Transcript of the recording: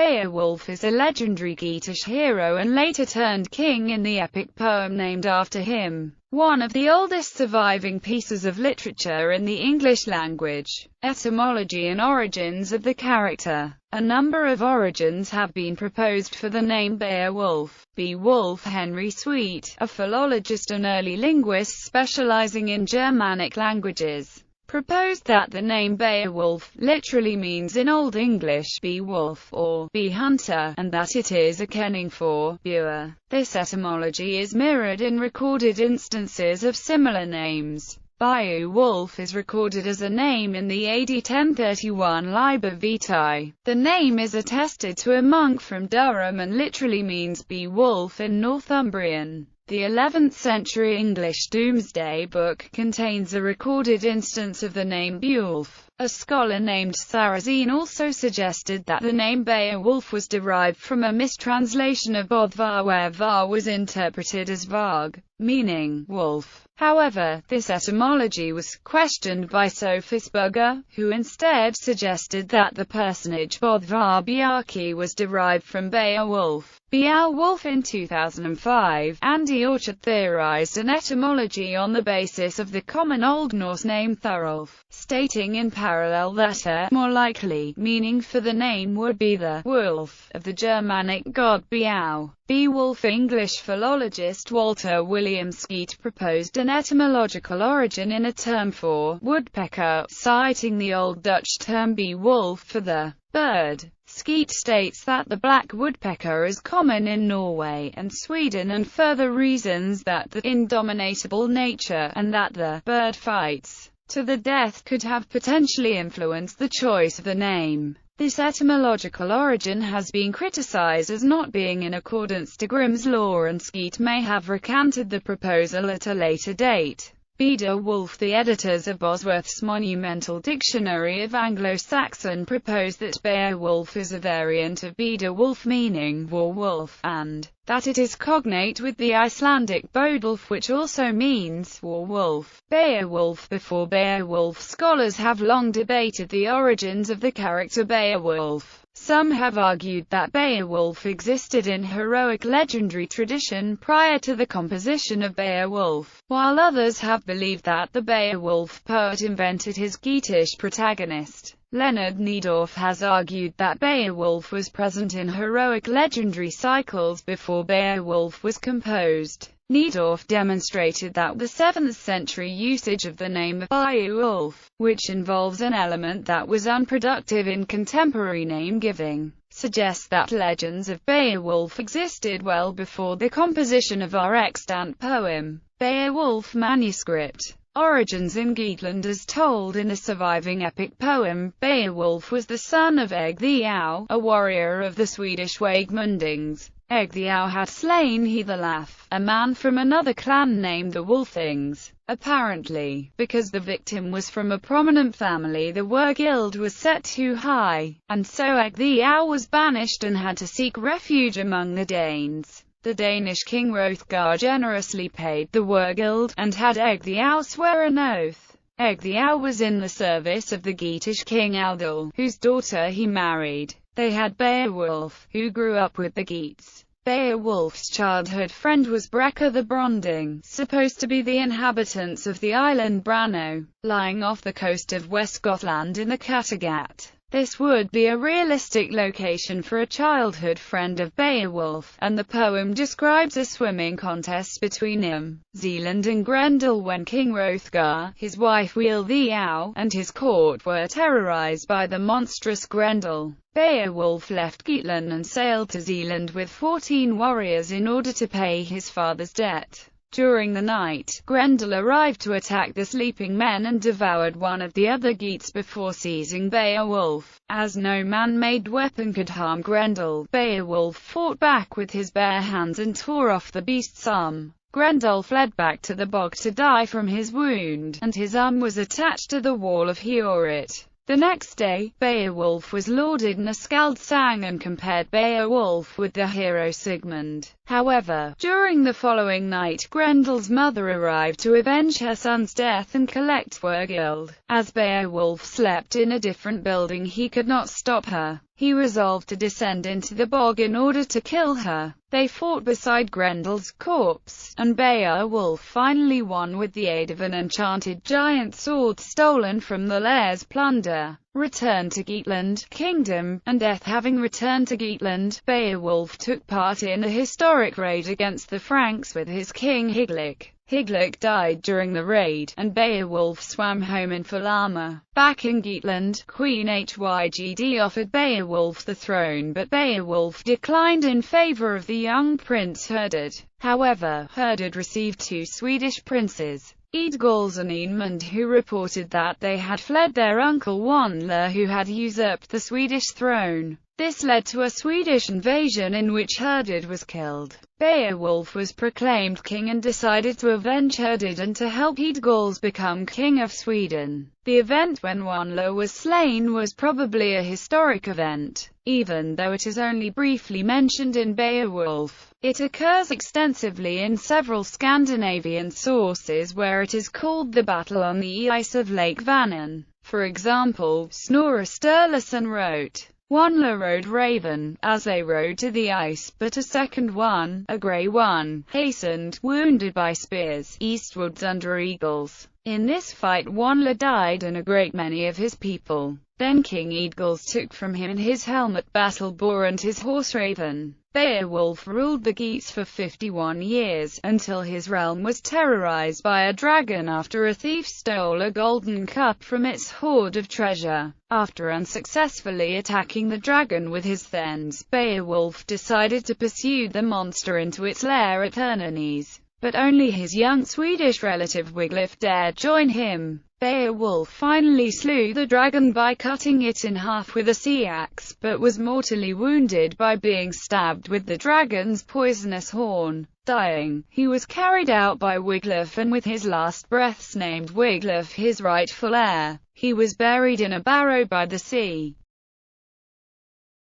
Beowulf is a legendary Geatish hero and later turned king in the epic poem named after him, one of the oldest surviving pieces of literature in the English language. Etymology and origins of the character. A number of origins have been proposed for the name Beowulf. Beowulf Henry Sweet, a philologist and early linguist specializing in Germanic languages, proposed that the name Beowulf literally means in Old English bee-wolf or bee-hunter, and that it is a kenning for bewer. This etymology is mirrored in recorded instances of similar names. Beowulf is recorded as a name in the AD 1031 Liber Vitae. The name is attested to a monk from Durham and literally means bee-wolf in Northumbrian. The 11th century English Domesday Book contains a recorded instance of the name Beowulf. A scholar named Sarrazin also suggested that the name Beowulf was derived from a mistranslation of Bodvar, where var was interpreted as varg, meaning wolf. However, this etymology was questioned by Sophus Bugger, who instead suggested that the personage Bodvar Bjarki was derived from Beowulf. Beowulf. In 2005, Andy Orchard theorized an etymology on the basis of the common Old Norse name ṱwʊlf, stating in parallel that a more likely meaning for the name would be the wolf of the Germanic god ɓeɪ. Beowulf. English philologist Walter William Skeat proposed an etymological origin in a term for woodpecker, citing the Old Dutch term beewolf for the bird. Skeat states that the black woodpecker is common in Norway and Sweden, and further reasons that the indomitable nature and that the bird fights to the death could have potentially influenced the choice of the name. This etymological origin has been criticized as not being in accordance to Grimm's law, and Skeat may have recanted the proposal at a later date. Beowulf. The editors of Bosworth's monumental Dictionary of Anglo-Saxon propose that Beowulf is a variant of Beowulf, meaning war wolf, and that it is cognate with the Icelandic Bodulf, which also means war wolf. Beowulf. Before Beowulf, scholars have long debated the origins of the character Beowulf. Some have argued that Beowulf existed in heroic legendary tradition prior to the composition of Beowulf, while others have believed that the Beowulf poet invented his Geatish protagonist. Leonard Niedorf has argued that Beowulf was present in heroic legendary cycles before Beowulf was composed. Niedorf demonstrated that the 7th century usage of the name Beowulf, which involves an element that was unproductive in contemporary name-giving, suggests that legends of Beowulf existed well before the composition of our extant poem. Beowulf manuscript. Origins in Geatland. As told in the surviving epic poem, Beowulf was the son of ʻbeɪ, a warrior of the Swedish Waegmundings. ʻbeɪ had slain Ṱwʊlf, a man from another clan named the Wulfings. Apparently, because the victim was from a prominent family, the Wergild was set too high, and so ʻbeɪ was banished and had to seek refuge among the Danes. The Danish king Hrothgar generously paid the Wergild, and had ʻbeɪ swear an oath. ʻbeɪ was in the service of the Geatish king Aldul, whose daughter he married. They had Beowulf, who grew up with the Geats. Beowulf's childhood friend was Breca the Bronding, supposed to be the inhabitants of the island Brano, lying off the coast of West Gothland in the Kattegat. This would be a realistic location for a childhood friend of Beowulf, and the poem describes a swimming contest between him, Zealand and Grendel when King Hrothgar, his wife ʻbeɪ, and his court were terrorized by the monstrous Grendel. Beowulf left Geatland and sailed to Zealand with 14 warriors in order to pay his father's debt. During the night, Grendel arrived to attack the sleeping men and devoured one of the other Geats before seizing Beowulf. As no man-made weapon could harm Grendel, Beowulf fought back with his bare hands and tore off the beast's arm. Grendel fled back to the bog to die from his wound, and his arm was attached to the wall of Heorot. The next day, Beowulf was lauded and a skald sang and compared Beowulf with the hero Sigmund. However, during the following night Grendel's mother arrived to avenge her son's death and collect Thwirgild. As Beowulf slept in a different building, he could not stop her. He resolved to descend into the bog in order to kill her. They fought beside Grendel's corpse, and Beowulf finally won with the aid of an enchanted giant sword stolen from the lair's plunder. Returned to Geatland Kingdom, and death. Having returned to Geatland, Beowulf took part in a historic raid against the Franks with his king Hygelac. Hygelac died during the raid, and Beowulf swam home in full armor. Back in Geatland, Queen Hygd offered Beowulf the throne, but Beowulf declined in favor of the young prince Herded. However, Herded received two Swedish princes, Eadgils and Eanmund, who reported that they had fled their uncle Wanler, who had usurped the Swedish throne. This led to a Swedish invasion in which Herded was killed. Beowulf was proclaimed king and decided to avenge Herded and to help Eadgils become king of Sweden. The event when Wanler was slain was probably a historic event. Even though it is only briefly mentioned in Beowulf, it occurs extensively in several Scandinavian sources where it is called the battle on the ice of Lake Vänern. For example, Snorre Sturluson wrote, Wanler rode Raven, as they rode to the ice, but a second one, a grey one, hastened, wounded by spears, eastwards under Eagles. In this fight Wanler died and a great many of his people. Then King Eadgils took from him his helmet battle boar and his horse Raven. Beowulf ruled the Geats for 51 years, until his realm was terrorized by a dragon after a thief stole a golden cup from its hoard of treasure. After unsuccessfully attacking the dragon with his thens, Beowulf decided to pursue the monster into its lair at Hernannes. But only his young Swedish relative Wiglaf dared join him. Beowulf finally slew the dragon by cutting it in half with a sea axe, but was mortally wounded by being stabbed with the dragon's poisonous horn. Dying, he was carried out by Wiglaf and with his last breaths named Wiglaf his rightful heir. He was buried in a barrow by the sea.